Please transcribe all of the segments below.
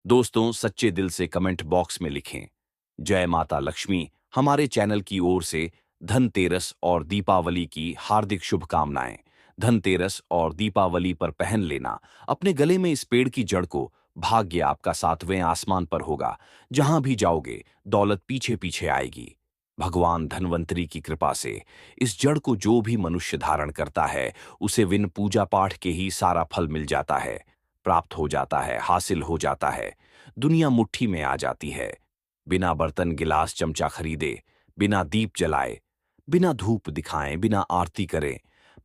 दोस्तों, सच्चे दिल से कमेंट बॉक्स में लिखें, जय माता लक्ष्मी। हमारे चैनल की ओर से धनतेरस और दीपावली की हार्दिक शुभकामनाएं। धनतेरस और दीपावली पर पहन लेना अपने गले में इस पेड़ की जड़ को। भाग्य आपका सातवें आसमान पर होगा। जहां भी जाओगे, दौलत पीछे पीछे आएगी। भगवान धनवंतरी की कृपा से इस जड़ को जो भी मनुष्य धारण करता है, उसे बिन पूजा पाठ के ही सारा फल मिल जाता है, प्राप्त हो जाता है, हासिल हो जाता है। दुनिया मुट्ठी में आ जाती है। बिना बर्तन गिलास चमचा खरीदे, बिना दीप जलाए, बिना धूप दिखाएं, बिना आरती करें,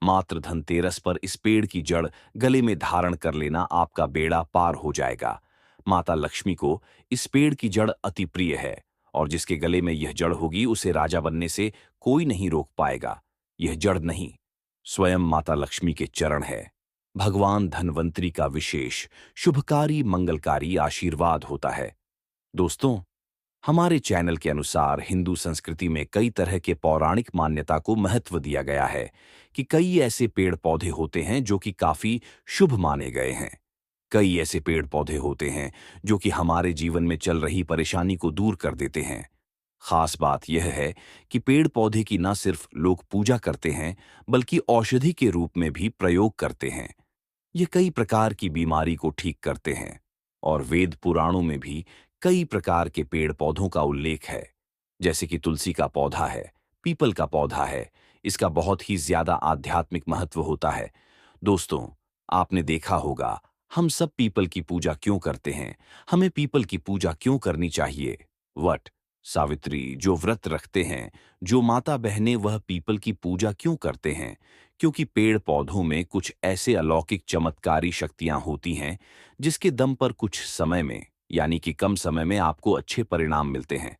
मात्र धनतेरस पर इस पेड़ की जड़ गले में धारण कर लेना आपका बेड़ा पार हो जाएगा। माता लक्ष्मी को इस पेड़ की जड़ अति प्रिय है, और जिसके गले में यह जड़ होगी उसे राजा बनने से कोई नहीं रोक पाएगा। यह जड़ नहीं, स्वयं माता लक्ष्मी के चरण है। भगवान धनवंतरी का विशेष शुभकारी मंगलकारी आशीर्वाद होता है। दोस्तों, हमारे चैनल के अनुसार हिंदू संस्कृति में कई तरह के पौराणिक मान्यता को महत्व दिया गया है कि कई ऐसे पेड़ पौधे होते हैं जो कि काफी शुभ माने गए हैं। कई ऐसे पेड़ पौधे होते हैं जो कि हमारे जीवन में चल रही परेशानी को दूर कर देते हैं। खास बात यह है कि पेड़ पौधे की न सिर्फ लोग पूजा करते हैं, बल्कि औषधि के रूप में भी प्रयोग करते हैं। ये कई प्रकार की बीमारी को ठीक करते हैं, और वेद पुराणों में भी कई प्रकार के पेड़ पौधों का उल्लेख है। जैसे कि तुलसी का पौधा है, पीपल का पौधा है। इसका बहुत ही ज्यादा आध्यात्मिक महत्व होता है। दोस्तों, आपने देखा होगा, हम सब पीपल की पूजा क्यों करते हैं? हमें पीपल की पूजा क्यों करनी चाहिए? वट, सावित्री जो व्रत रखते हैं, जो माता बहनें, वह पीपल की पूजा क्यों करते हैं? क्योंकि पेड़ पौधों में कुछ ऐसे अलौकिक चमत्कारी शक्तियां होती हैं जिसके दम पर कुछ समय में, यानी कि कम समय में, आपको अच्छे परिणाम मिलते हैं।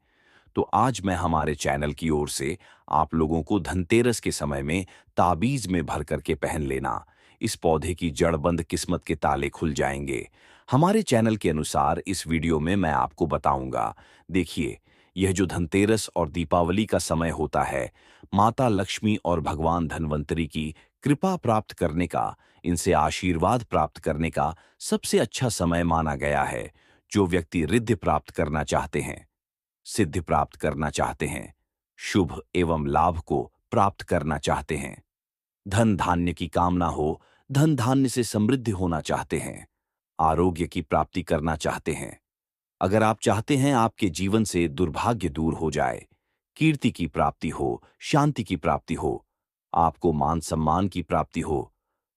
तो आज मैं हमारे चैनल की ओर से आप लोगों को धनतेरस के समय में ताबीज में भर करके पहन लेना। इस पौधे की जड़बंद किस्मत के ताले खुल जाएंगे। हमारे चैनल के अनुसार इस वीडियो में मैं आपको बताऊंगा। देखिए, यह जो धनतेरस और दीपावली का समय होता है, माता लक्ष्मी और भगवान धनवंतरी की कृपा प्राप्त करने का, इनसे आशीर्वाद प्राप्त करने का सबसे अच्छा समय माना गया है। जो व्यक्ति रिद्धि प्राप्त करना चाहते हैं, सिद्धि प्राप्त करना चाहते हैं, शुभ एवं लाभ को प्राप्त करना चाहते हैं, धन धान्य की कामना हो, धन धान्य से समृद्धि होना चाहते हैं, आरोग्य की प्राप्ति करना चाहते हैं, अगर आप चाहते हैं आपके जीवन से दुर्भाग्य दूर हो जाए, कीर्ति की प्राप्ति हो, शांति की प्राप्ति हो, आपको मान सम्मान की प्राप्ति हो,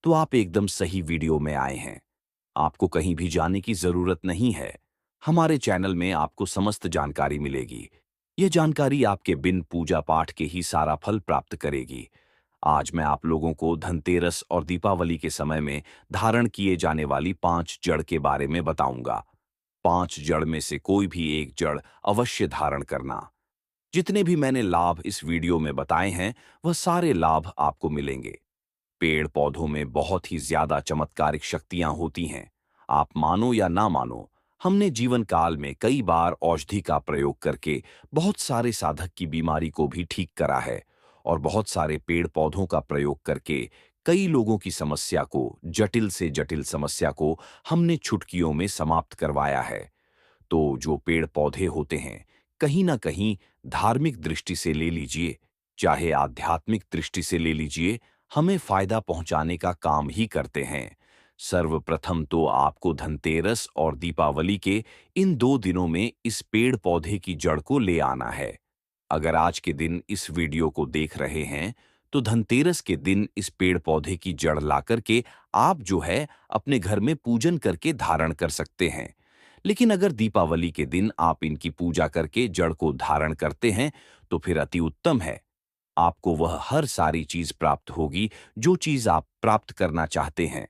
तो आप एकदम सही वीडियो में आए हैं। आपको कहीं भी जाने की जरूरत नहीं है। हमारे चैनल में आपको समस्त जानकारी मिलेगी। यह जानकारी आपके बिन पूजा पाठ के ही सारा फल प्राप्त करेगी। आज मैं आप लोगों को धनतेरस और दीपावली के समय में धारण किए जाने वाली 5 जड़ के बारे में बताऊंगा। 5 जड़ में से कोई भी एक जड़ अवश्य धारण करना। जितने भी मैंने लाभ इस वीडियो में बताए हैं, वह सारे लाभ आपको मिलेंगे। पेड़ पौधों में बहुत ही ज्यादा चमत्कारिक शक्तियां होती हैं। आप मानो या ना मानो, हमने जीवन काल में कई बार औषधि का प्रयोग करके बहुत सारे साधक की बीमारी को भी ठीक करा है, और बहुत सारे पेड़ पौधों का प्रयोग करके कई लोगों की समस्या को, जटिल से जटिल समस्या को हमने चुटकियों में समाप्त करवाया है। तो जो पेड़ पौधे होते हैं, कहीं ना कहीं धार्मिक दृष्टि से ले लीजिए, चाहे आध्यात्मिक दृष्टि से ले लीजिए, हमें फायदा पहुंचाने का काम ही करते हैं। सर्वप्रथम तो आपको धनतेरस और दीपावली के इन 2 दिनों में इस पेड़ पौधे की जड़ को ले आना है। अगर आज के दिन इस वीडियो को देख रहे हैं, तो धनतेरस के दिन इस पेड़ पौधे की जड़ ला करके आप जो है अपने घर में पूजन करके धारण कर सकते हैं। लेकिन अगर दीपावली के दिन आप इनकी पूजा करके जड़ को धारण करते हैं, तो फिर अति उत्तम है। आपको वह हर सारी चीज प्राप्त होगी जो चीज आप प्राप्त करना चाहते हैं।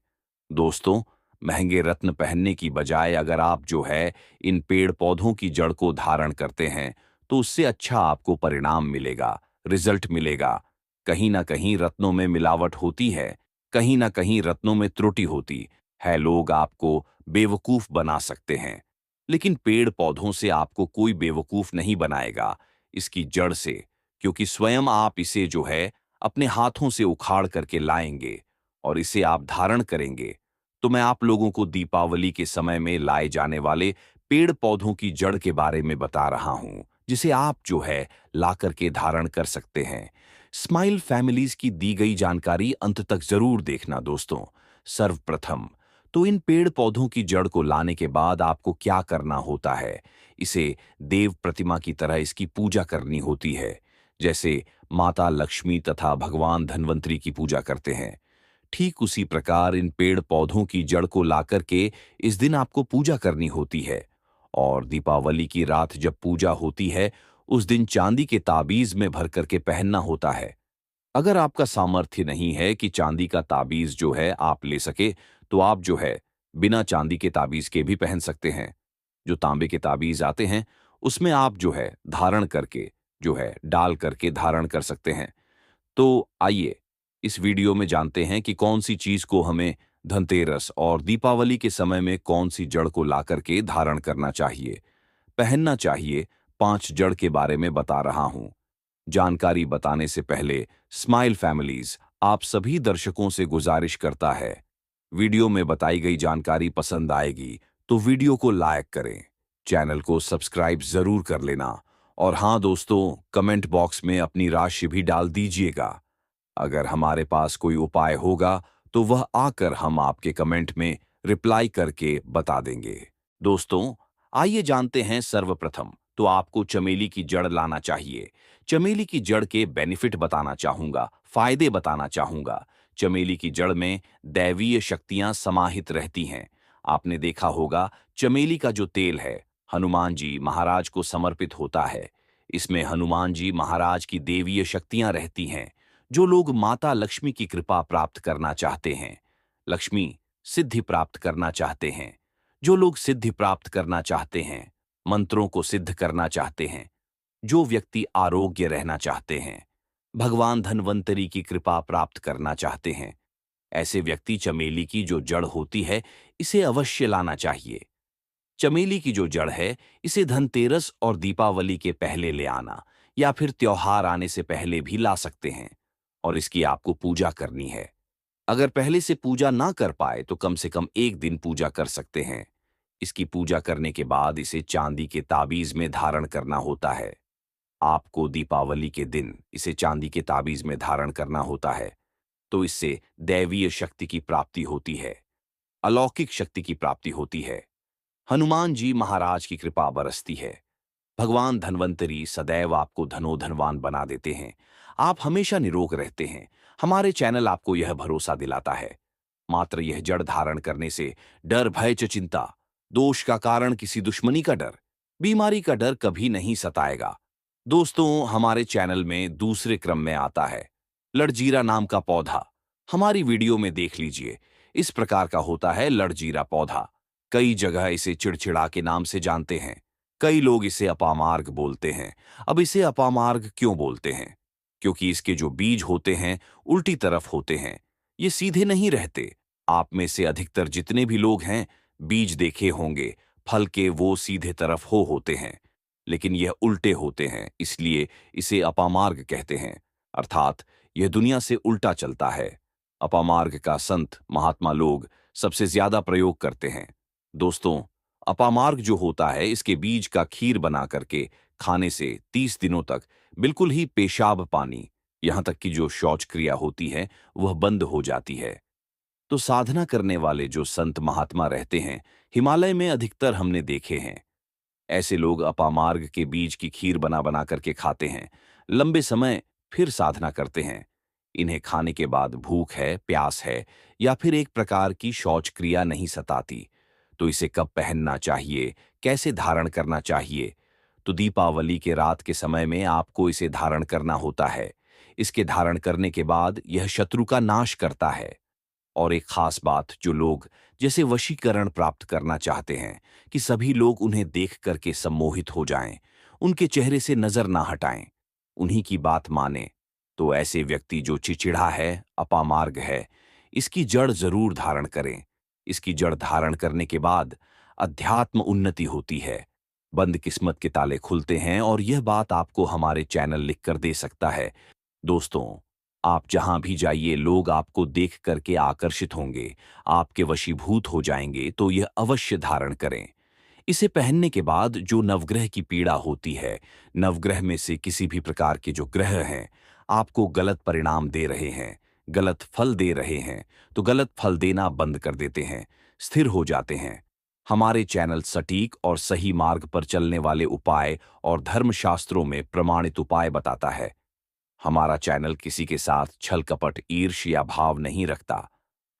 दोस्तों, महंगे रत्न पहनने की बजाय अगर आप जो है इन पेड़ पौधों की जड़ को धारण करते हैं, तो उससे अच्छा आपको परिणाम मिलेगा, रिजल्ट मिलेगा। कहीं ना कहीं रत्नों में मिलावट होती है, कहीं ना कहीं रत्नों में त्रुटि होती है, लोग आपको बेवकूफ बना सकते हैं। लेकिन पेड़ पौधों से आपको कोई बेवकूफ नहीं बनाएगा, इसकी जड़ से, क्योंकि स्वयं आप इसे जो है अपने हाथों से उखाड़ करके लाएंगे और इसे आप धारण करेंगे। तो मैं आप लोगों को दीपावली के समय में लाए जाने वाले पेड़ पौधों की जड़ के बारे में बता रहा हूं, जिसे आप जो है ला करके धारण कर सकते हैं। स्माइल फैमिलीज की दी गई जानकारी अंत तक जरूर देखना दोस्तों। सर्वप्रथम तो इन पेड़ पौधों की जड़ को लाने के बाद आपको क्या करना होता है। इसे देव प्रतिमा की तरह इसकी पूजा करनी होती है, जैसे माता लक्ष्मी तथा भगवान धन्वंतरी की पूजा करते हैं। ठीक उसी प्रकार इन पेड़ पौधों की जड़ को लाकर के इस दिन आपको पूजा करनी होती है। और दीपावली की रात जब पूजा होती है, उस दिन चांदी के ताबीज में भर करके पहनना होता है। अगर आपका सामर्थ्य नहीं है कि चांदी का ताबीज जो है आप ले सके, तो आप जो है बिना चांदी के ताबीज के भी पहन सकते हैं। जो तांबे के ताबीज आते हैं, उसमें आप जो है धारण करके जो है डाल करके धारण कर सकते हैं। तो आइए इस वीडियो में जानते हैं कि कौन सी चीज को हमें धनतेरस और दीपावली के समय में कौन सी जड़ को ला करके धारण करना चाहिए, पहनना चाहिए। 5 जड़ के बारे में बता रहा हूं। जानकारी बताने से पहले स्माइल फैमिलीज आप सभी दर्शकों से गुजारिश करता है, वीडियो में बताई गई जानकारी पसंद आएगी तो वीडियो को लाइक करें, चैनल को सब्सक्राइब जरूर कर लेना, और हां दोस्तों, कमेंट बॉक्स में अपनी राशि भी डाल दीजिएगा। अगर हमारे पास कोई उपाय होगा तो वह आकर हम आपके कमेंट में रिप्लाई करके बता देंगे। दोस्तों, आइए जानते हैं। सर्वप्रथम तो आपको चमेली की जड़ लाना चाहिए। चमेली की जड़ के बेनिफिट बताना चाहूंगा, फायदे बताना चाहूंगा। चमेली की जड़ में दैवीय शक्तियां समाहित रहती हैं। आपने देखा होगा, चमेली का जो तेल है हनुमान जी महाराज को समर्पित होता है। इसमें हनुमान जी महाराज की देवीय शक्तियां रहती हैं। जो लोग माता लक्ष्मी की कृपा प्राप्त करना चाहते हैं, लक्ष्मी सिद्धि प्राप्त करना चाहते हैं, जो लोग सिद्धि प्राप्त करना चाहते हैं, मंत्रों को सिद्ध करना चाहते हैं, जो व्यक्ति आरोग्य रहना चाहते हैं, भगवान धन्वंतरी की कृपा प्राप्त करना चाहते हैं, ऐसे व्यक्ति चमेली की जो जड़ होती है इसे अवश्य लाना चाहिए। चमेली की जो जड़ है, इसे धनतेरस और दीपावली के पहले ले आना या फिर त्योहार आने से पहले भी ला सकते हैं, और इसकी आपको पूजा करनी है। अगर पहले से पूजा ना कर पाए तो कम से कम एक दिन पूजा कर सकते हैं। इसकी पूजा करने के बाद इसे चांदी के ताबीज में धारण करना होता है। आपको दीपावली के दिन इसे चांदी के ताबीज में धारण करना होता है, तो इससे दैवीय शक्ति की प्राप्ति होती है, अलौकिक शक्ति की प्राप्ति होती है। हनुमान जी महाराज की कृपा बरसती है। भगवान धन्वंतरी सदैव आपको धनोधनवान बना देते हैं। आप हमेशा निरोग रहते हैं। हमारे चैनल आपको यह भरोसा दिलाता है। मात्र यह जड़ धारण करने से डर भय च चिंता, दोष का कारण किसी दुश्मनी का डर, बीमारी का डर कभी नहीं सताएगा। दोस्तों, हमारे चैनल में दूसरे क्रम में आता है लड़जीरा नाम का पौधा। हमारी वीडियो में देख लीजिए, इस प्रकार का होता है लड़जीरा पौधा। कई जगह इसे चिड़चिड़ा के नाम से जानते हैं। कई लोग इसे अपामार्ग बोलते हैं। अब इसे अपामार्ग क्यों बोलते हैं? क्योंकि इसके जो बीज होते हैं उल्टी तरफ होते हैं, ये सीधे नहीं रहते। आप में से अधिकतर जितने भी लोग हैं, बीज देखे होंगे, फल के वो सीधे तरफ हो होते हैं, लेकिन यह उल्टे होते हैं, इसलिए इसे अपामार्ग कहते हैं। अर्थात यह दुनिया से उल्टा चलता है। अपामार्ग का संत महात्मा लोग सबसे ज्यादा प्रयोग करते हैं। दोस्तों, अपामार्ग जो होता है, इसके बीज का खीर बना करके खाने से 30 दिनों तक बिल्कुल ही पेशाब पानी, यहां तक कि जो शौच क्रिया होती है वह बंद हो जाती है। तो साधना करने वाले जो संत महात्मा रहते हैं, हिमालय में अधिकतर हमने देखे हैं। ऐसे लोग अपामार्ग के बीज की खीर बना बना करके खाते हैं, लंबे समय फिर साधना करते हैं। इन्हें खाने के बाद भूख है, प्यास है या फिर एक प्रकार की शौच क्रिया नहीं सताती। तो इसे कब पहनना चाहिए, कैसे धारण करना चाहिए? तो दीपावली के रात के समय में आपको इसे धारण करना होता है। इसके धारण करने के बाद यह शत्रु का नाश करता है। और एक खास बात, जो लोग जैसे वशीकरण प्राप्त करना चाहते हैं कि सभी लोग उन्हें देख करके सम्मोहित हो जाएं, उनके चेहरे से नजर ना हटाएं, उन्हीं की बात माने, तो ऐसे व्यक्ति जो चिचिड़ा है, अपामार्ग है, इसकी जड़ जरूर धारण करें। इसकी जड़ धारण करने के बाद अध्यात्म उन्नति होती है, बंद किस्मत के ताले खुलते हैं, और यह बात आपको हमारे चैनल लिखकर दे सकता है। दोस्तों, आप जहां भी जाइए लोग आपको देख करके आकर्षित होंगे, आपके वशीभूत हो जाएंगे, तो यह अवश्य धारण करें। इसे पहनने के बाद जो नवग्रह की पीड़ा होती है, नवग्रह में से किसी भी प्रकार के जो ग्रह हैं, आपको गलत परिणाम दे रहे हैं, गलत फल दे रहे हैं, तो गलत फल देना बंद कर देते हैं, स्थिर हो जाते हैं। हमारे चैनल सटीक और सही मार्ग पर चलने वाले उपाय और धर्मशास्त्रों में प्रमाणित उपाय बताता है। हमारा चैनल किसी के साथ छल कपट ईर्ष्या भाव नहीं रखता।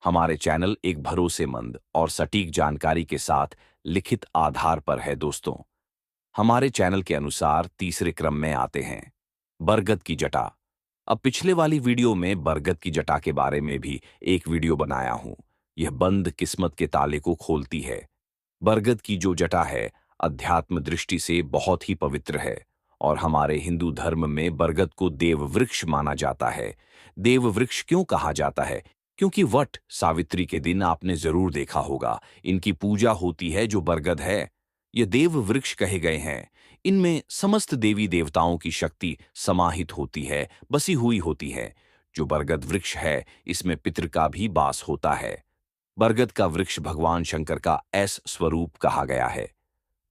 हमारे चैनल एक भरोसेमंद और सटीक जानकारी के साथ लिखित आधार पर है दोस्तों। हमारे चैनल के अनुसार तीसरे क्रम में आते हैं बरगद की जटा। अब पिछले वाली वीडियो में बरगद की जटा के बारे में भी एक वीडियो बनाया हूं। यह बंद किस्मत के ताले को खोलती है। बरगद की जो जटा है, अध्यात्म दृष्टि से बहुत ही पवित्र है और हमारे हिंदू धर्म में बरगद को देव वृक्ष माना जाता है। देव वृक्ष क्यों कहा जाता है? क्योंकि वट सावित्री के दिन आपने जरूर देखा होगा, इनकी पूजा होती है जो बरगद है। ये देव वृक्ष कहे गए हैं। इनमें समस्त देवी देवताओं की शक्ति समाहित होती है, बसी हुई होती है। जो बरगद वृक्ष है, इसमें पितृ का भी वास होता है। बरगद का वृक्ष भगवान शंकर का ऐस स्वरूप कहा गया है।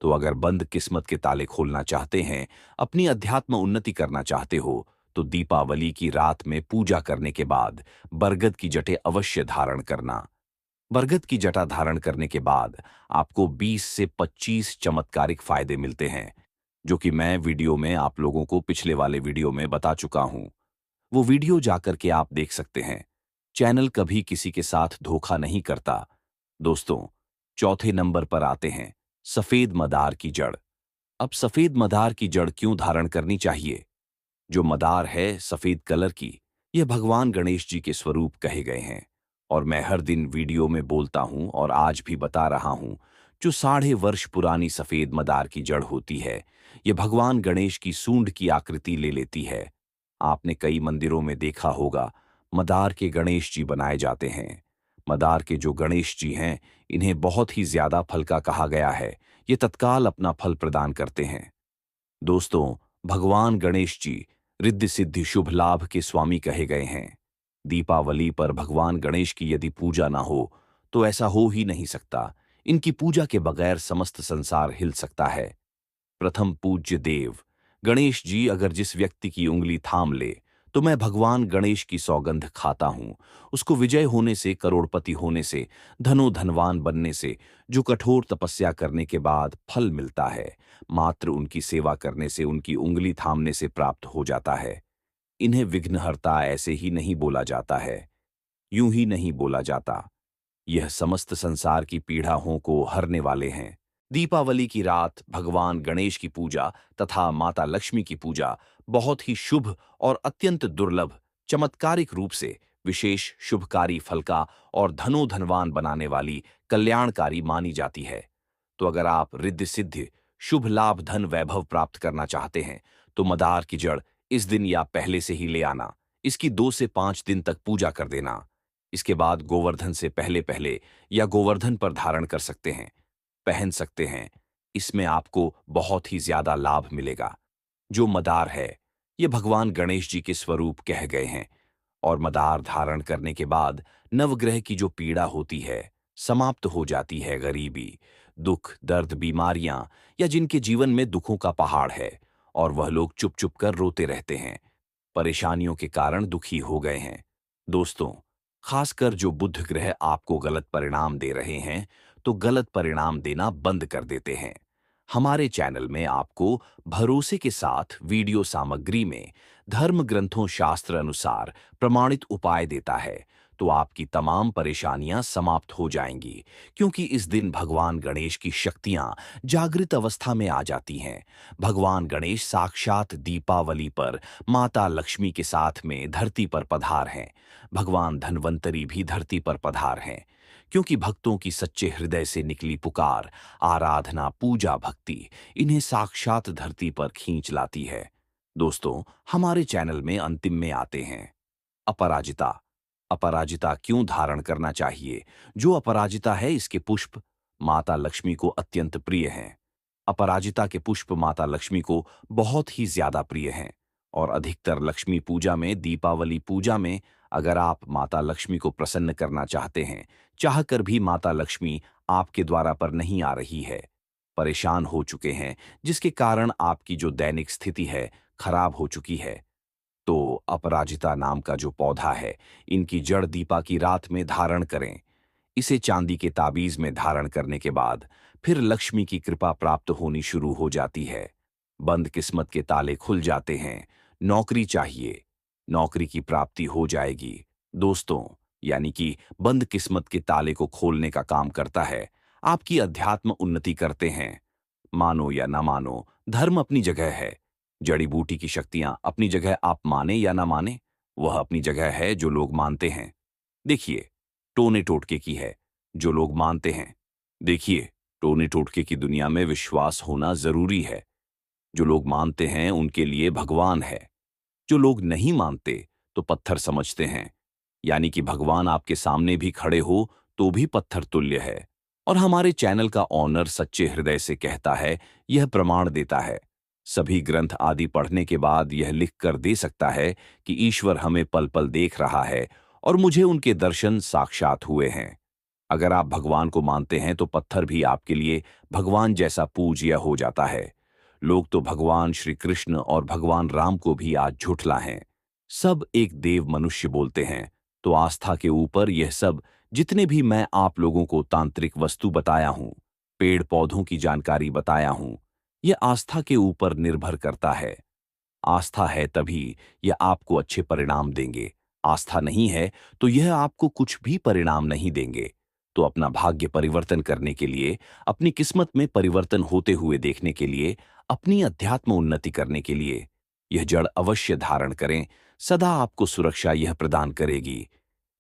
तो अगर बंद किस्मत के ताले खोलना चाहते हैं, अपनी अध्यात्म उन्नति करना चाहते हो, तो दीपावली की रात में पूजा करने के बाद बरगद की जटें अवश्य धारण करना। बरगद की जटा धारण करने के बाद आपको 20 से 25 चमत्कारिक फायदे मिलते हैं, जो कि मैं वीडियो में आप लोगों को पिछले वाले वीडियो में बता चुका हूं। वो वीडियो जाकर के आप देख सकते हैं। चैनल कभी किसी के साथ धोखा नहीं करता। दोस्तों, चौथे नंबर पर आते हैं सफेद मदार की जड़। अब सफेद मदार की जड़ क्यों धारण करनी चाहिए? जो मदार है सफेद कलर की, यह भगवान गणेश जी के स्वरूप कहे गए हैं और मैं हर दिन वीडियो में बोलता हूं और आज भी बता रहा हूं। जो 1.5 वर्ष पुरानी सफेद मदार की जड़ होती है, यह भगवान गणेश की सूंड की आकृति ले लेती है। आपने कई मंदिरों में देखा होगा, मदार के गणेश जी बनाए जाते हैं। मदार के जो गणेश जी हैं, इन्हें बहुत ही ज्यादा फल का कहा गया है। ये तत्काल अपना फल प्रदान करते हैं। दोस्तों, भगवान गणेश जी रिद्धि सिद्धि शुभ लाभ के स्वामी कहे गए हैं। दीपावली पर भगवान गणेश की यदि पूजा ना हो, तो ऐसा हो ही नहीं सकता। इनकी पूजा के बगैर समस्त संसार हिल सकता है। प्रथम पूज्य देव गणेश जी अगर जिस व्यक्ति की उंगली थाम ले, तो मैं भगवान गणेश की सौगंध खाता हूं, उसको विजय होने से, करोड़पति होने से, धनो धनवान बनने से, जो कठोर तपस्या करने के बाद फल मिलता है, मात्र उनकी सेवा करने से, उनकी उंगली थामने से प्राप्त हो जाता है। इन्हें विघ्नहर्ता ऐसे ही नहीं बोला जाता है, यूं ही नहीं बोला जाता। यह समस्त संसार की पीड़ाओं को हरने वाले हैं। दीपावली की रात भगवान गणेश की पूजा तथा माता लक्ष्मी की पूजा बहुत ही शुभ और अत्यंत दुर्लभ, चमत्कारिक रूप से विशेष शुभकारी फल का और धनो धनवान बनाने वाली कल्याणकारी मानी जाती है। तो अगर आप रिद्धि सिद्धि शुभ लाभ धन वैभव प्राप्त करना चाहते हैं, तो मदार की जड़ इस दिन या पहले से ही ले आना। इसकी 2 से 5 दिन तक पूजा कर देना। इसके बाद गोवर्धन से पहले पहले या गोवर्धन पर धारण कर सकते हैं, पहन सकते हैं। इसमें आपको बहुत ही ज्यादा लाभ मिलेगा। जो मदार है, ये भगवान गणेश जी के स्वरूप कह गए हैं और मदार धारण करने के बाद नवग्रह की जो पीड़ा होती है, समाप्त हो जाती है। गरीबी, दुख, दर्द, बीमारियां या जिनके जीवन में दुखों का पहाड़ है और वह लोग चुप चुप कर रोते रहते हैं, परेशानियों के कारण दुखी हो गए हैं। दोस्तों, खासकर जो बुध ग्रह आपको गलत परिणाम दे रहे हैं, तो गलत परिणाम देना बंद कर देते हैं। हमारे चैनल में आपको भरोसे के साथ वीडियो सामग्री में धर्म ग्रंथों शास्त्र अनुसार प्रमाणित उपाय देता है, तो आपकी तमाम परेशानियां समाप्त हो जाएंगी। क्योंकि इस दिन भगवान गणेश की शक्तियां जागृत अवस्था में आ जाती हैं। भगवान गणेश साक्षात दीपावली पर माता लक्ष्मी के साथ में धरती पर पधार हैं। भगवान धन्वंतरी भी धरती पर पधार हैं। क्योंकि भक्तों की सच्चे हृदय से निकली पुकार, आराधना, पूजा, भक्ति इन्हें साक्षात धरती पर खींच लाती है। दोस्तों, हमारे चैनल में अंतिम में आते हैं अपराजिता। अपराजिता क्यों धारण करना चाहिए? जो अपराजिता है, इसके पुष्प माता लक्ष्मी को अत्यंत प्रिय हैं। अपराजिता के पुष्प माता लक्ष्मी को बहुत ही ज्यादा प्रिय हैं और अधिकतर लक्ष्मी पूजा में, दीपावली पूजा में अगर आप माता लक्ष्मी को प्रसन्न करना चाहते हैं, चाहकर भी माता लक्ष्मी आपके द्वारा पर नहीं आ रही है, परेशान हो चुके हैं, जिसके कारण आपकी जो दैनिक स्थिति है खराब हो चुकी है, तो अपराजिता नाम का जो पौधा है, इनकी जड़ दीपा की रात में धारण करें। इसे चांदी के ताबीज में धारण करने के बाद फिर लक्ष्मी की कृपा प्राप्त होनी शुरू हो जाती है। बंद किस्मत के ताले खुल जाते हैं। नौकरी चाहिए, नौकरी की प्राप्ति हो जाएगी। दोस्तों, यानी कि बंद किस्मत के ताले को खोलने का काम करता है। आपकी अध्यात्म उन्नति करते हैं। मानो या ना मानो, धर्म अपनी जगह है। जड़ी बूटी की शक्तियां अपनी जगह, आप माने या ना माने, वह अपनी जगह है जो लोग मानते हैं। देखिए, टोने टोटके की है जो लोग मानते हैं। देखिए, टोने टोटके की दुनिया में विश्वास होना जरूरी है। जो लोग मानते हैं उनके लिए भगवान है। जो लोग नहीं मानते तो पत्थर समझते हैं। यानी कि भगवान आपके सामने भी खड़े हो तो भी पत्थर तुल्य है। और हमारे चैनल का ऑनर सच्चे हृदय से कहता है, यह प्रमाण देता है। सभी ग्रंथ आदि पढ़ने के बाद यह लिख कर दे सकता है कि ईश्वर हमें पल पल देख रहा है और मुझे उनके दर्शन साक्षात हुए हैं। अगर आप भगवान को मानते हैं तो पत्थर भी आपके लिए भगवान जैसा पूज्य हो जाता है। लोग तो भगवान श्री कृष्ण और भगवान राम को भी आज झुठला हैं। सब एक देव मनुष्य बोलते हैं, तो आस्था के ऊपर यह सब जितने भी मैं आप लोगों को तांत्रिक वस्तु बताया हूं, पेड़ पौधों की जानकारी बताया हूं, यह आस्था के ऊपर निर्भर करता है। आस्था है तभी यह आपको अच्छे परिणाम देंगे। आस्था नहीं है तो यह आपको कुछ भी परिणाम नहीं देंगे। तो अपना भाग्य परिवर्तन करने के लिए, अपनी किस्मत में परिवर्तन होते हुए देखने के लिए, अपनी अध्यात्म उन्नति करने के लिए यह जड़ अवश्य धारण करें। सदा आपको सुरक्षा यह प्रदान करेगी।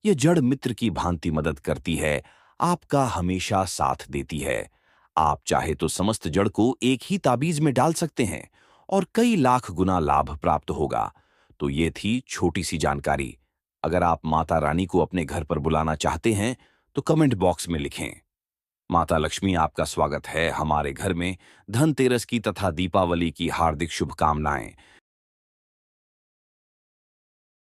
यह जड़ मित्र की भांति मदद करती है, आपका हमेशा साथ देती है। आप चाहे तो समस्त जड़ को एक ही ताबीज में डाल सकते हैं और कई लाख गुना लाभ प्राप्त होगा। तो ये थी छोटी सी जानकारी। अगर आप माता रानी को अपने घर पर बुलाना चाहते हैं तो कमेंट बॉक्स में लिखें, माता लक्ष्मी आपका स्वागत है हमारे घर में। धनतेरस की तथा दीपावली की हार्दिक शुभकामनाएं।